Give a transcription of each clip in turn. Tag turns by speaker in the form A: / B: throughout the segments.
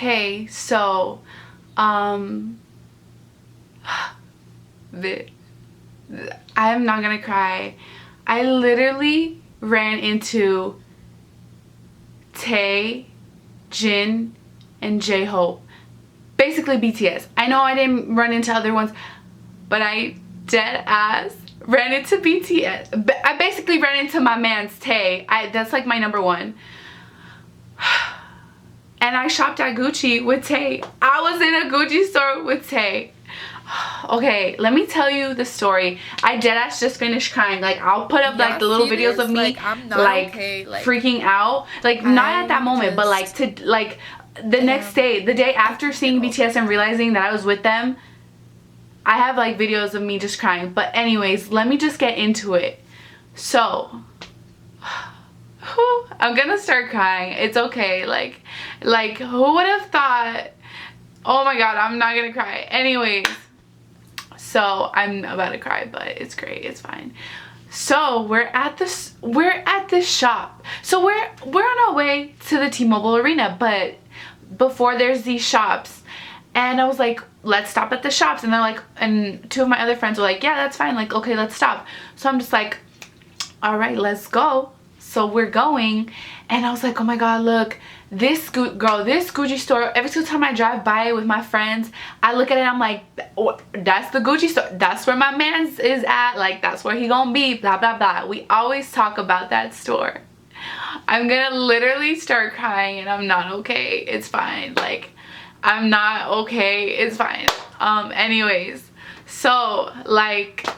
A: Hey, so, I'm not gonna cry. I literally ran into Tae, Jin, and J-Hope. Basically BTS. I know I didn't run into other ones, but I dead ass ran into BTS. I basically ran into my man's Tae. That's like my number one. And I shopped at Gucci with Tae. I was in a Gucci store with Tae. Okay, let me tell you the story. I deadass just finished crying. Like, I'll put up like the little videos of me like freaking out. Like, not at that moment, but like the next day, the day after seeing BTS and realizing that I was with them, I have like videos of me just crying. But anyways, let me just get into it. So I'm gonna start crying. It's okay. Like who would have thought? Oh my god, I'm not gonna cry. Anyways, so I'm about to cry, but it's great. It's fine. So we're at this shop. So we're on our way to the T-Mobile Arena, but before there's these shops, and I was like, let's stop at the shops. And they're like, and two of my other friends were like, yeah, that's fine. Like, okay, let's stop. So I'm just like, all right, let's go. So we're going, and I was like, oh my god, look, this Gucci store. Every single time I drive by it with my friends, I look at it, I'm like, oh, that's the Gucci store. That's where my man's is at. Like, that's where he gonna be, blah, blah, blah. We always talk about that store. I'm gonna literally start crying, and I'm not okay. It's fine. Like, I'm not okay. It's fine. Anyways, so like,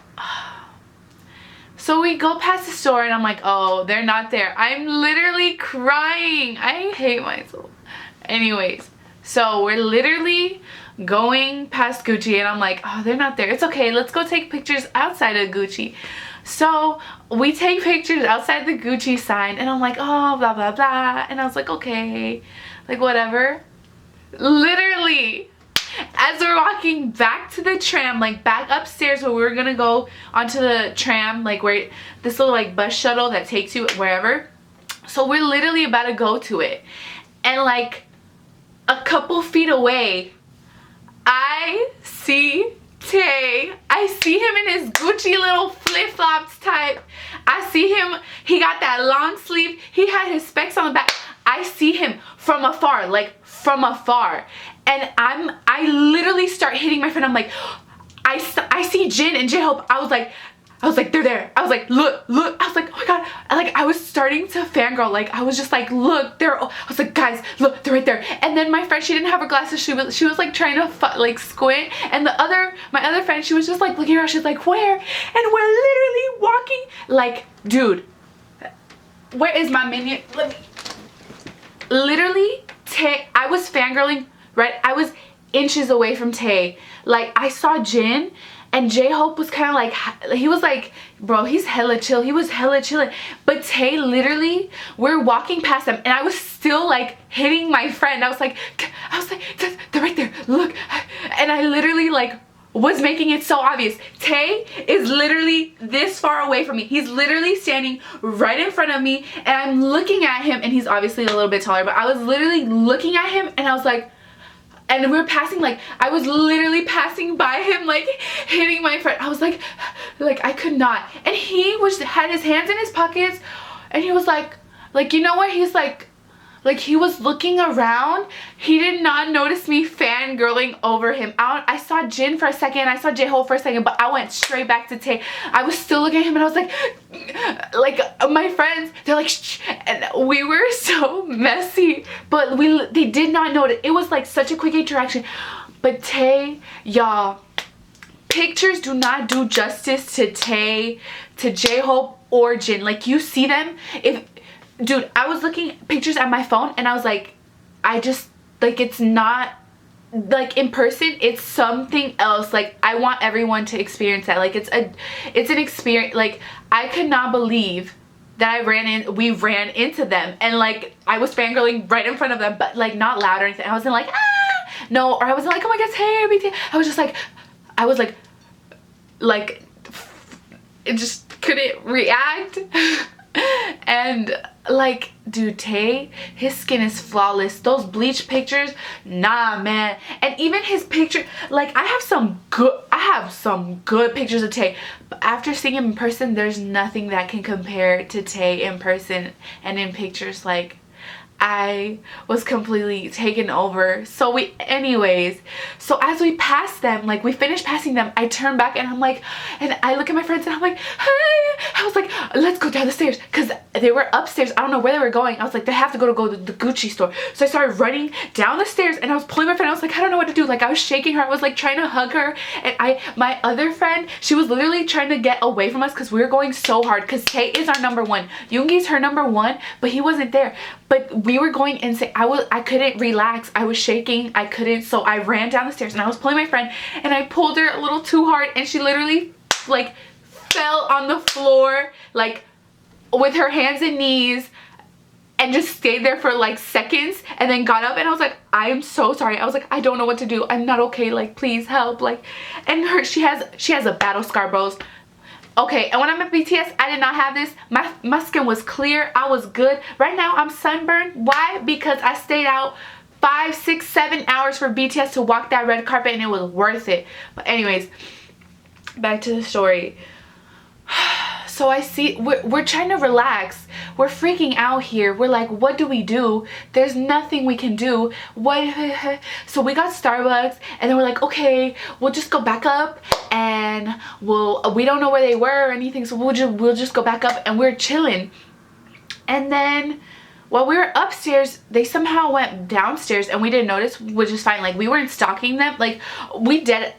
A: so we go past the store, and I'm like, oh, they're not there. I'm literally crying. I hate myself. Anyways, so we're literally going past Gucci, and I'm like, oh, they're not there. It's okay. Let's go take pictures outside of Gucci. So we take pictures outside the Gucci sign, and I'm like, oh, blah, blah, blah. And I was like, okay, like, whatever. Literally, as we're walking back to the tram, like back upstairs where we were gonna go onto the tram, like where this little like bus shuttle that takes you wherever. So we're literally about to go to it, and like a couple feet away, I see Tae. I see him in his Gucci little flip-flops type. I see him, he got that long sleeve, he had his specs on the back. I see him from afar, like from afar, and I literally start hitting my friend. I'm like, I see Jin and J-Hope. I was like, they're there. I was like, look. I was like, oh my god. I was starting to fangirl. Like, I was just like, look, I was like, guys, look, they're right there. And then my friend, she didn't have her glasses. She was like trying to like squint. And my other friend, she was just like looking around. She's like, where? And we're literally walking. Like, dude, where is my minion? Let me. Literally, Tae, I was fangirling, right? I was inches away from Tae. Like, I saw Jin, and J-Hope was kind of like, he was like, bro, he's hella chill. He was hella chilling. But Tae, literally, we're walking past them, and I was still like hitting my friend. I was like, they're right there, look. And I literally like was making it so obvious. Tae is literally this far away from me. He's literally standing right in front of me, and I'm looking at him, and he's obviously a little bit taller, but I was literally looking at him, and I was like, and we were passing, like, I was literally passing by him, like, hitting my friend. I was like I could not. And he had his hands in his pockets, and he was like, you know what, he's like he was looking around. He did not notice me fangirling over him. I saw Jin for a second, I saw J-Hope for a second, but I went straight back to Tae. I was still looking at him, and I was like my friends, they're like, shh, and we were so messy, but they did not notice. It was like such a quick interaction. But Tae, y'all, pictures do not do justice to Tae, to J-Hope, or Jin. Like, you see them, dude, I was looking pictures at my phone, and I was like, I just, like, it's not, like, in person, it's something else. Like, I want everyone to experience that. Like, it's an experience. Like, I could not believe that we ran into them, and like, I was fangirling right in front of them, but like, not loud or anything. I wasn't like, ah, no, or I wasn't like, oh my god, hey, I was just like, it just couldn't react. And Like, dude, Tay, his skin is flawless. Those bleach pictures, nah, man. And even his picture, like, I have some good pictures of Tay, but after seeing him in person, there's nothing that can compare to Tay in person and in pictures. Like, I was completely taken over. So anyways, so as we passed them, like we finished passing them, I turn back and I'm like, and I look at my friends and I'm like, hey, I was like, let's go down the stairs, because they were upstairs. I don't know where they were going. I was like, they have to go to the Gucci store. So I started running down the stairs and I was pulling my friend. I was like, I don't know what to do. Like, I was shaking her. I was like trying to hug her, and my other friend, she was literally trying to get away from us because we were going so hard, because Tay is our number one. Yoongi's her number one, but he wasn't there. But we were going insane. I couldn't relax. I was shaking. I couldn't. So I ran down the stairs and I was pulling my friend and I pulled her a little too hard, and she literally like fell on the floor, like with her hands and knees, and just stayed there for like seconds, and then got up. And I was like, I am so sorry. I was like, I don't know what to do. I'm not okay. Like, please help. Like, and she has a battle scar, bros. Okay, and when I'm at BTS, I did not have this. My skin was clear. I was good. Right now, I'm sunburned. Why? Because I stayed out 5, 6, 7 hours for BTS to walk that red carpet, and it was worth it. But anyways, back to the story. So I see, we're trying to relax. We're freaking out here. We're like, what do we do? There's nothing we can do. What? So we got Starbucks, and then we're like, okay, we'll just go back up, and we don't know where they were or anything, so we'll just go back up, and we're chilling. And then while we were upstairs, they somehow went downstairs, and we didn't notice, which is fine. Like, we weren't stalking them. Like, we did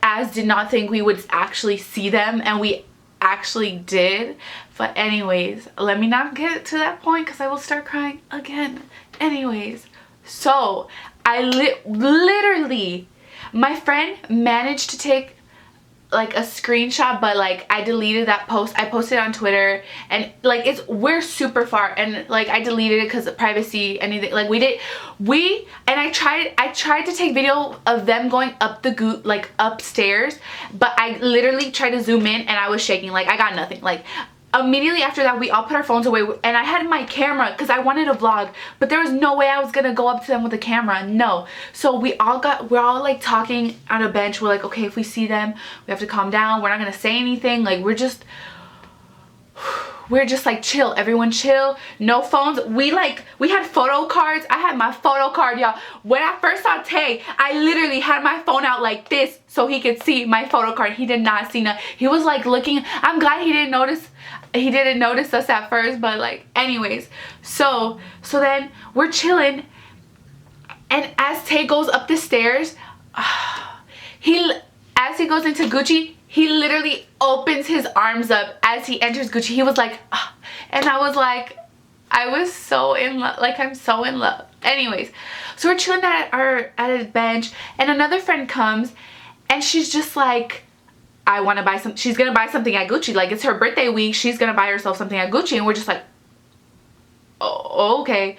A: not think we would actually see them, and we actually did. But anyways, let me not get to that point because I will start crying again. Anyways, so I literally, my friend managed to take like a screenshot, but like I deleted that post. I posted it on Twitter, and like we're super far, and like I deleted it because of privacy, anything. Like I tried to take video of them going up like upstairs, but I literally tried to zoom in and I was shaking. Like, I got nothing. Like, immediately after that, we all put our phones away, and I had my camera because I wanted to vlog, but there was no way I was gonna go up to them with a camera. No. So we're all like talking on a bench. We're like, okay, if we see them, we have to calm down. We're not gonna say anything. Like, we're just like, chill. Everyone chill. No phones. We had photo cards. I had my photo card, y'all. When I first saw Tay, I literally had my phone out like this so he could see my photo card. He did not see nothing. He was like looking. I'm glad he didn't notice. He didn't notice us at first, but like, anyways. So then we're chilling, and as Tay goes up the stairs, as he goes into Gucci, he literally opens his arms up as he enters Gucci. He was like, and I was like, I was so in love. Like, I'm so in love. Anyways, so we're chilling at a bench, and another friend comes, and she's just like, I want to buy some. She's gonna buy something at Gucci. Like, it's her birthday week. She's gonna buy herself something at Gucci, and we're just like, oh, okay.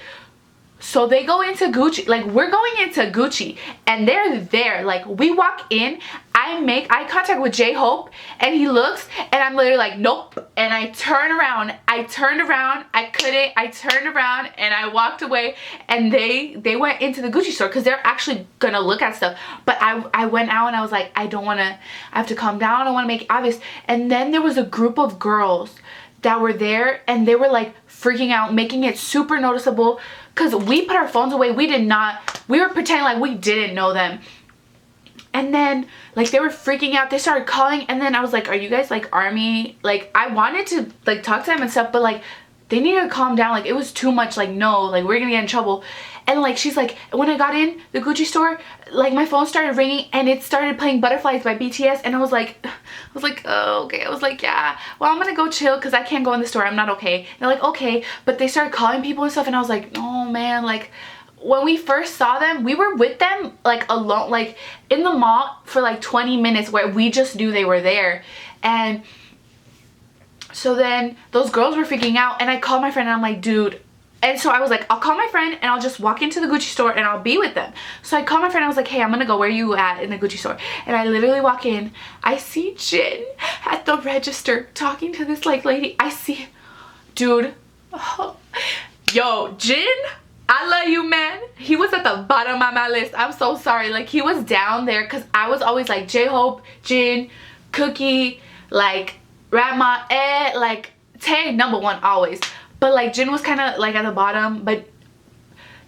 A: So they go into Gucci. Like, we're going into Gucci, and they're there. Like, we walk in, I make eye contact with J-Hope, and he looks, and I'm literally like, nope. And I turn around. I turned around. I couldn't. I turned around, and I walked away, and they went into the Gucci store because they're actually gonna look at stuff. But I went out, and I was like, I have to calm down. I don't want to make it obvious. And then there was a group of girls that were there, and they were like freaking out, making it super noticeable, because we put our phones away. We were pretending like we didn't know them. And then like they were freaking out. They started calling, and then I was like, are you guys like army? Like, I wanted to like talk to them and stuff, but like they needed to calm down. Like, it was too much. Like, no, like we're gonna get in trouble. And like, she's like, when I got in the Gucci store, like my phone started ringing, and it started playing Butterflies by BTS, and I was like, oh, okay. I was like, yeah, well, I'm gonna go chill because I can't go in the store. I'm not okay. And they're like, okay. But they started calling people and stuff, and I was like, oh man, like, when we first saw them, we were with them like alone, like in the mall for like 20 minutes where we just knew they were there. And so then those girls were freaking out, and I called my friend, and I'm like, dude. And so I was like, I'll call my friend, and I'll just walk into the Gucci store, and I'll be with them. So I called my friend. I was like, hey, I'm gonna go. Where you at in the Gucci store? And I literally walk in. I see Jin at the register talking to this like lady. I see, dude, oh, Yo, Jin, I love you, man. He was at the bottom of my list. I'm so sorry. Like, he was down there because I was always like J-Hope, Jin, Cookie, like Ratma, like Tay, number one always. But like Jin was kind of like at the bottom. But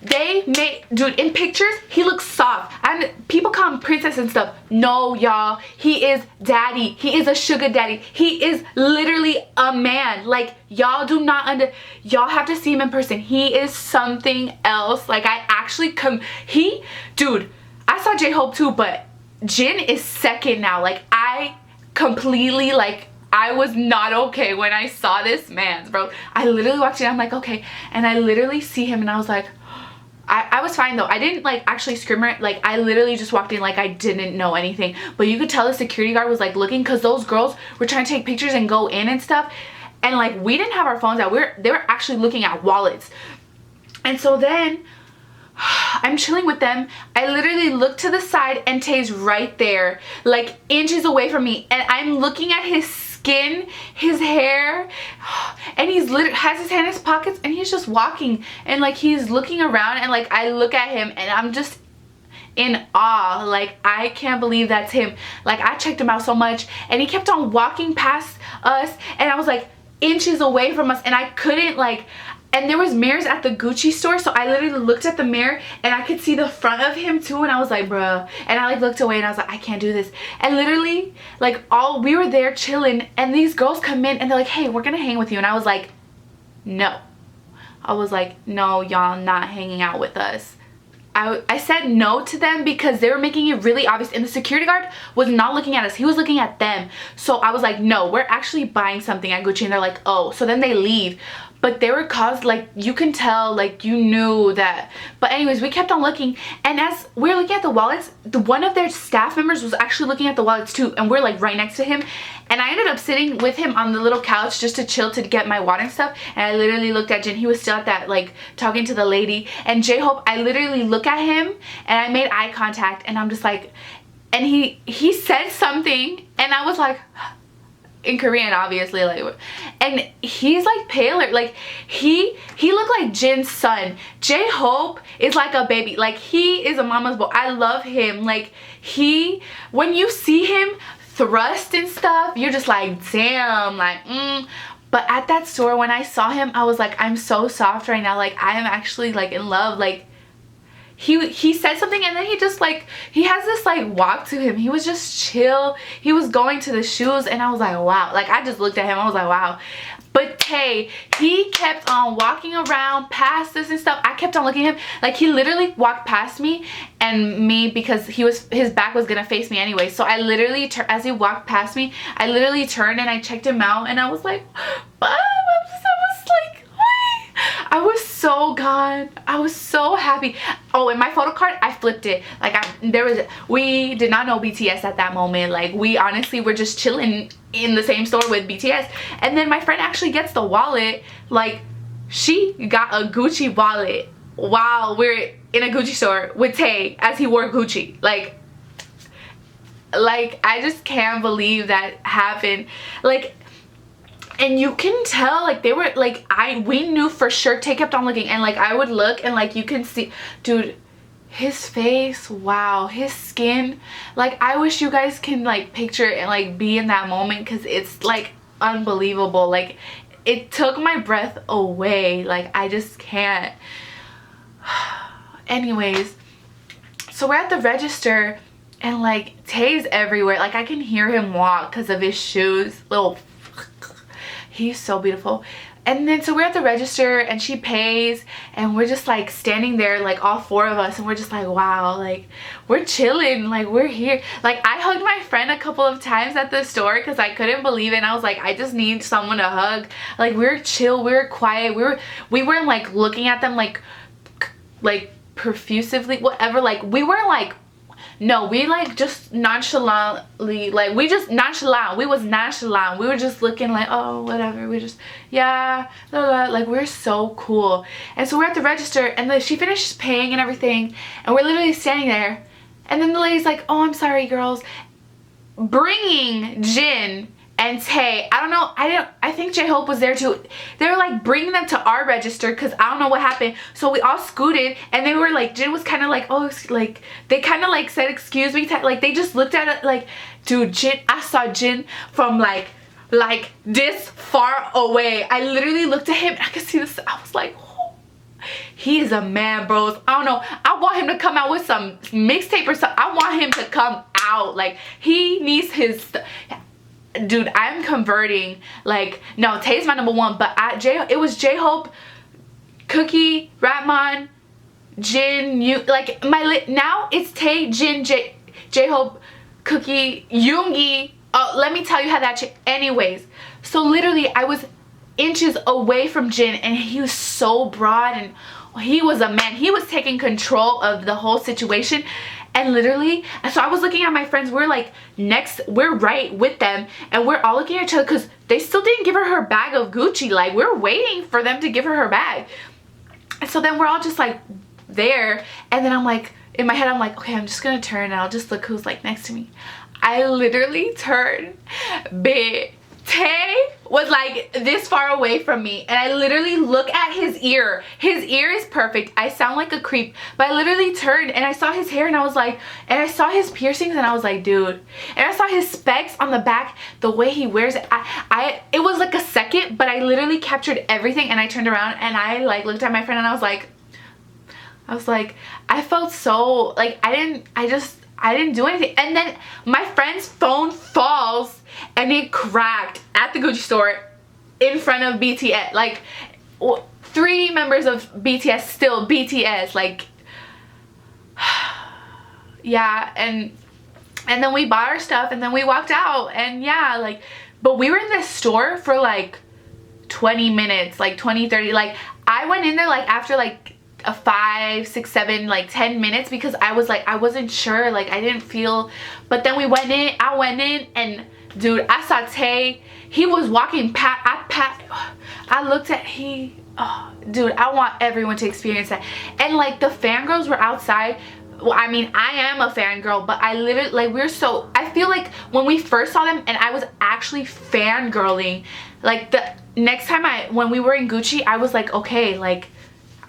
A: they made, dude, in pictures he looks soft, and people call him princess and stuff. No, y'all, he is daddy. He is a sugar daddy. He is literally a man. Like, y'all do not y'all have to see him in person. He is something else. Like, I actually dude, I saw J-Hope too, but Jin is second now. Like, I completely, like, I was not okay when I saw this man, bro. I literally walked in, I'm like, okay, and I literally see him and I was like, I was fine though. I didn't like actually scream or like, I literally just walked in like I didn't know anything. But you could tell the security guard was like looking, because those girls were trying to take pictures and go in and stuff. And like, we didn't have our phones out. They were actually looking at wallets. And so then I'm chilling with them. I literally look to the side and Tay's right there, like inches away from me. And I'm looking at his skin, his hair, and he's literally has his hand in his pockets and he's just walking, and like he's looking around, and like I look at him and I'm just in awe. Like, I can't believe that's him. Like, I checked him out so much, and he kept on walking past us, and I was like inches away from us, and I couldn't like, and there was mirrors at the Gucci store, so I literally looked at the mirror and I could see the front of him too, and I was like, bruh. And I like looked away and I was like, I can't do this. And literally, like, we were there chilling, and these girls come in and they're like, hey, we're gonna hang with you. And I was like, no. I was like, no, y'all not hanging out with us. I said no to them because they were making it really obvious, and the security guard was not looking at us. He was looking at them. So I was like, no, we're actually buying something at Gucci. And they're like, oh. So then they leave. But they were caused, like, you can tell, like, you knew that. But anyways, we kept on looking, and as we were looking at the wallets, one of their staff members was actually looking at the wallets too, and we're like right next to him. And I ended up sitting with him on the little couch just to chill, to get my water and stuff. And I literally looked at Jin. He was still at that, like, talking to the lady. And J-Hope, I literally look at him and I made eye contact, and I'm just like, and he said something, and I was like, in Korean, obviously, like, and he's like paler. Like, he looked like Jin's son. J-Hope is like a baby. Like, he is a mama's boy. I love him. Like, when you see him thrust and stuff, you're just like, damn, like, But at that store, when I saw him, I was like, I'm so soft right now. Like, I am actually like in love. Like, he said something, and then he just like, he has this like walk to him. He was just chill. He was going to the shoes, and I was like, wow. Like, I just looked at him, I was like, wow. But Tay, he kept on walking around past us and stuff. I kept on looking at him. Like, he literally walked past me and me, because his back was gonna face me anyway. So I literally, as he walked past me, I literally turned and I checked him out, and I was like, I was so gone. I was so happy. Oh, and my photo card, I flipped it. Like, we did not know BTS at that moment. Like, we honestly were just chilling in the same store with BTS. And then my friend actually gets the wallet. Like, she got a Gucci wallet while we're in a Gucci store with Tay, as he wore Gucci. Like, I just can't believe that happened. Like, and you can tell, like, they were like, we knew for sure. Tay kept on looking, and like, I would look, and like, you can see, dude, his face, wow, his skin. Like, I wish you guys can like picture it and like be in that moment, because it's like unbelievable. Like, it took my breath away. Like, I just can't. Anyways, so we're at the register, and like, Tay's everywhere. Like, I can hear him walk because of his shoes. He's so beautiful. And then so we're at the register, and she pays, and we're just like standing there, like all four of us, and we're just like, wow, like, we're chilling, like, we're here. Like, I hugged my friend a couple of times at the store because I couldn't believe it, and I was like, I just need someone to hug. Like, we were chill, we were quiet, we weren't like looking at them like perfusively, whatever. Like, we weren't like, no, we like just nonchalantly, like, we was nonchalant. We were just looking like, oh, whatever, we just, yeah, blah, blah. Like, we're so cool. And so we're at the register, and then she finishes paying and everything, and we're literally standing there, and then the lady's like, oh, I'm sorry, girls, bringing Jin and Tay. I don't know. I think J-Hope was there too. They were like bringing them to our register because I don't know what happened. So we all scooted, and they were like, Jin was kind of like, oh, like they kind of like said, excuse me, like they just looked at it like, dude, Jin. I saw Jin from like this far away. I literally looked at him and I could see this. I was like, oh, he is a man, bros. I don't know. I want him to come out with some mixtape or something. I want him to come out. Like, he needs his dude, I'm converting. Like, no, Tay's my number one, but it was J-Hope, Cookie, Ratman, Jin, you like now it's Tay, Jin, J-Hope, Cookie, Yoongi. Let me tell you how that anyways. So literally I was inches away from Jin, and he was so broad, and he was a man. He was taking control of the whole situation. And literally, so I was looking at my friends. We're like we're right with them, and we're all looking at each other because they still didn't give her bag of Gucci. Like, we're waiting for them to give her bag. And so then we're all just like there, and then I'm like, in my head I'm like, okay, I'm just gonna turn and I'll just look who's like next to me. I literally turned, bitch. Tay was like this far away from me, and I literally look at his ear. His ear is perfect. I sound like a creep, but I literally turned and I saw his hair, and I was like, and I saw his piercings, and I was like, dude. And I saw his specs on the back, the way he wears it. It was like a second, but I literally captured everything, and I turned around and I like looked at my friend, and I was like, I felt so like I didn't do anything. And then my friend's phone falls and it cracked at the Gucci store in front of BTS. Like, 3 members of BTS, still BTS, like, yeah. And then we bought our stuff, and then we walked out, and yeah, like, but we were in this store for like 20 minutes, like 20, 30, like I went in there like after like a 5, 6, 7, like 10 minutes, because I was like, I wasn't sure, like I didn't feel. But then I went in, and dude, I saw Tay. He was walking I looked at oh, dude, I want everyone to experience that. And like the fangirls were outside. Well, I mean, I am a fangirl, but I literally, like, I feel like when we first saw them, and I was actually fangirling, like the next time when we were in Gucci, I was like, okay, like,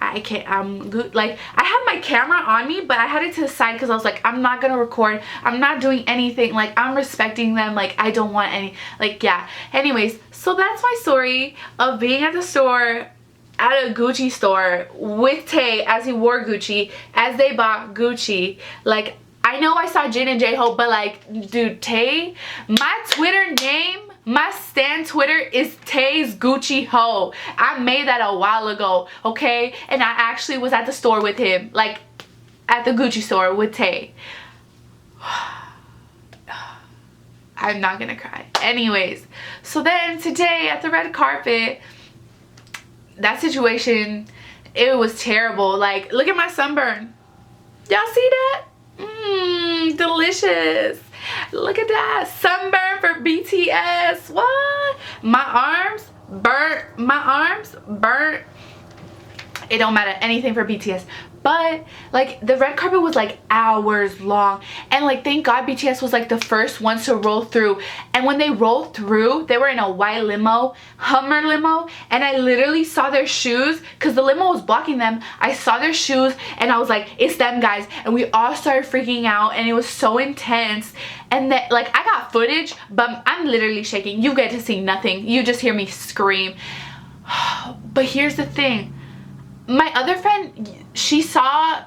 A: I can't, I'm good. Like, I had my camera on me, but I had it to the side because I was like, I'm not gonna record, I'm not doing anything, like I'm respecting them, like I don't want any, like, yeah. Anyways, so that's my story of being at the store, at a Gucci store with Tay as he wore Gucci, as they bought Gucci. Like, I know I saw Jin and J-Hope, but like, dude, Tay, my Twitter name, my stan Twitter is Tay's Gucci Ho. I made that a while ago, okay? And I actually was at the store with him, like at the Gucci store with Tay. I'm not gonna cry. Anyways, so then today at the red carpet, that situation, it was terrible. Like, look at my sunburn. Y'all see that? Delicious. Look at that sunburn for BTS. What? My arms burnt. It don't matter, anything for BTS. But like the red carpet was like hours long, and like thank God BTS was like the first ones to roll through. And when they rolled through, they were in a white limo, Hummer limo, and I literally saw their shoes because the limo was blocking them. I saw their shoes, and I was like, it's them, guys. And we all started freaking out, and it was so intense. And then like I got footage, but I'm literally shaking. You get to see nothing, you just hear me scream. But here's the thing, my other friend, she saw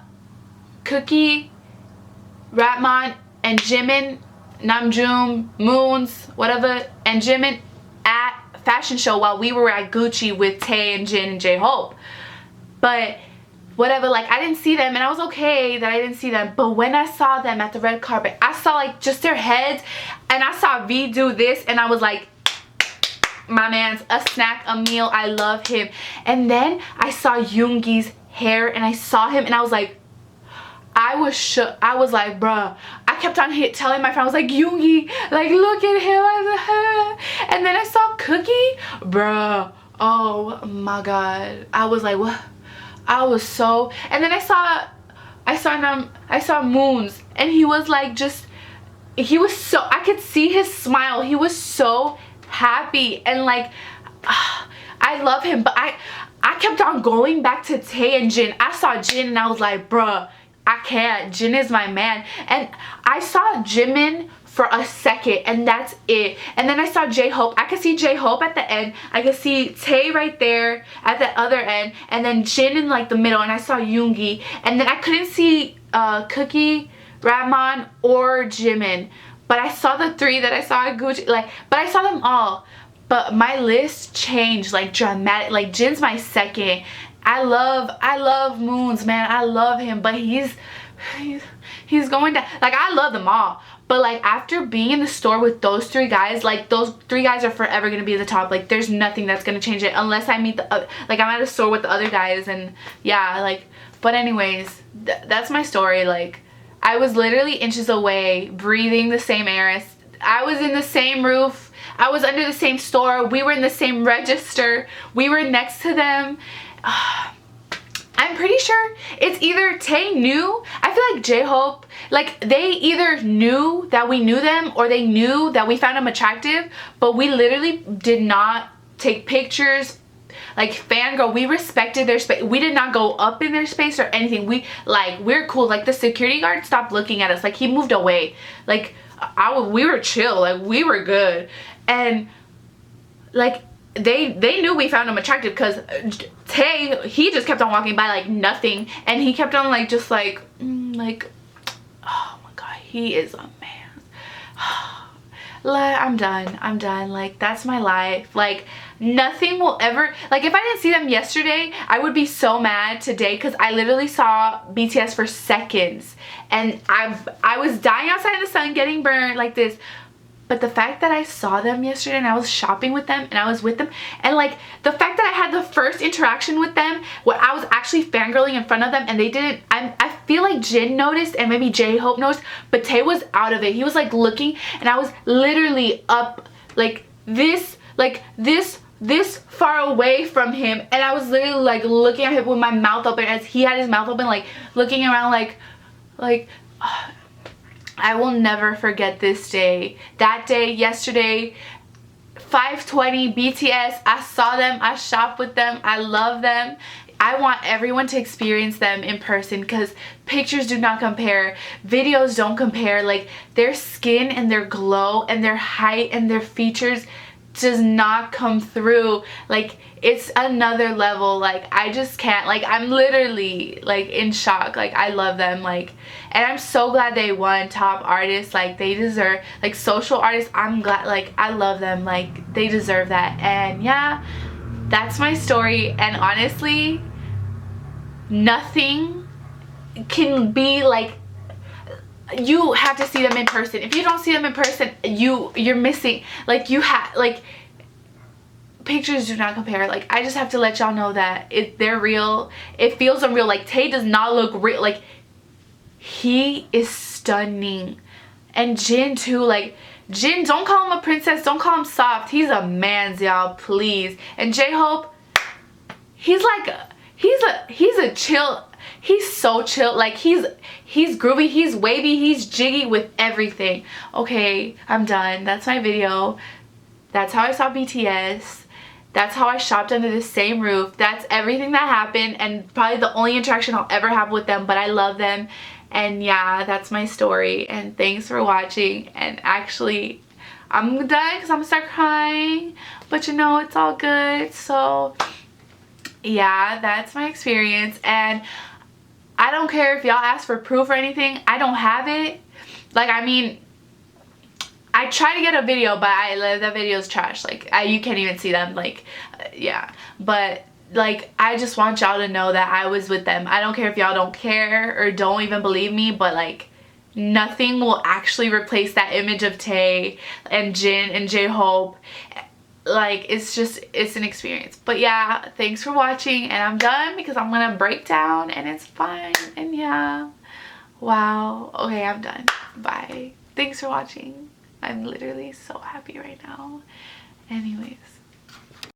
A: Cookie, Ratman, and Jimin, Namjoon, Moons, whatever, and Jimin at fashion show while we were at Gucci with Tay and Jin and J-Hope. But whatever, like I didn't see them, and I was okay that I didn't see them. But when I saw them at the red carpet, I saw like just their heads, and I saw V do this, and I was like, my man's a snack, a meal, I love him. And then I saw Yoongi's hair, and I saw him, and I was like, I was shook. I was like, bruh. I kept on telling my friend, I was like, Yoongi, like look at him. And then I saw Cookie, bruh. Oh my God. I was like, what? I was so. And then I saw Moons, and he was like, just, he was so, I could see his smile. He was so happy and like I love him, but I kept on going back to Tay and Jin. I saw Jin and I was like, bruh, I can't. Jin is my man. And I saw Jimin for a second and that's it. And then I saw J-Hope. I could see J-Hope at the end. I could see Tay right there at the other end, and then Jin in like the middle, and I saw Yoongi, and then I couldn't see Cookie, Ramon, or Jimin. But I saw the three that I saw at Gucci, like, but I saw them all. But my list changed like dramatic. Like Jin's my second. I love Moons, man. I love him, but he's going down. Like, I love them all, but like after being in the store with those three guys, like those three guys are forever gonna be at the top. Like there's nothing that's gonna change it unless I meet the like I'm at a store with the other guys, and yeah, like, but anyways, that's my story. Like I was literally inches away, breathing the same air. I was in the same roof, I was under the same store, we were in the same register, we were next to them. I'm pretty sure it's either Tay knew, I feel like J-Hope, like they either knew that we knew them or they knew that we found them attractive, but we literally did not take pictures, like fangirl. We respected their space. We did not go up in their space or anything. We're cool. Like the security guard stopped looking at us, like he moved away. Like we were chill, like we were good. And like they knew we found him attractive because Tay, he just kept on walking by like nothing, and he kept on like just like like, oh my god, he is a man. I'm done. Like that's my life. Like nothing will ever, like if I didn't see them yesterday, I would be so mad today because I literally saw BTS for seconds and I was dying outside in the sun getting burned like this. But the fact that I saw them yesterday and I was shopping with them and I was with them, and like the fact that I had the first interaction with them where I was actually fangirling in front of them and they didn't, I feel like Jin noticed and maybe J-Hope noticed, but Tay was out of it. He was like looking, and I was literally up like this far away from him, and I was literally like looking at him with my mouth open as he had his mouth open, like looking around like I will never forget this day. That day, yesterday, 5:20 BTS. I saw them, I shopped with them, I love them. I want everyone to experience them in person because pictures do not compare, videos don't compare. Like their skin and their glow and their height and their features does not come through. Like it's another level. Like I just can't, like I'm literally like in shock. Like I love them, like, and I'm so glad they won top artist. Like they deserve, like social artists, I'm glad, like I love them, like they deserve that. And yeah, that's my story. And honestly, nothing can be like, you have to see them in person. If you don't see them in person, you're missing. Like you have, like pictures do not compare. Like I just have to let y'all know that they're real. It feels unreal. Like Tay does not look real. Like he is stunning, and Jin too. Like Jin, don't call him a princess, don't call him soft. He's a man's, y'all, please. And J-Hope, he's like he's a chill. He's so chill. Like he's groovy, he's wavy, he's jiggy with everything. Okay, I'm done. That's my video. That's how I saw BTS. That's how I shopped under the same roof. That's everything that happened, and probably the only interaction I'll ever have with them, but I love them. And yeah, that's my story, and thanks for watching. And actually, I'm done because I'm gonna start crying, but you know, it's all good. So yeah, that's my experience, and I don't care if y'all ask for proof or anything. I don't have it. Like, I mean, I tried to get a video, but that video's trash. Like, you can't even see them. Like, yeah. But, like, I just want y'all to know that I was with them. I don't care if y'all don't care or don't even believe me, but, like, nothing will actually replace that image of Tay and Jin and J-Hope. Like, it's an experience. But yeah, thanks for watching, and I'm done because I'm gonna break down and it's fine. And yeah, wow, okay, I'm done. Bye. Thanks for watching. I'm literally so happy right now. Anyways.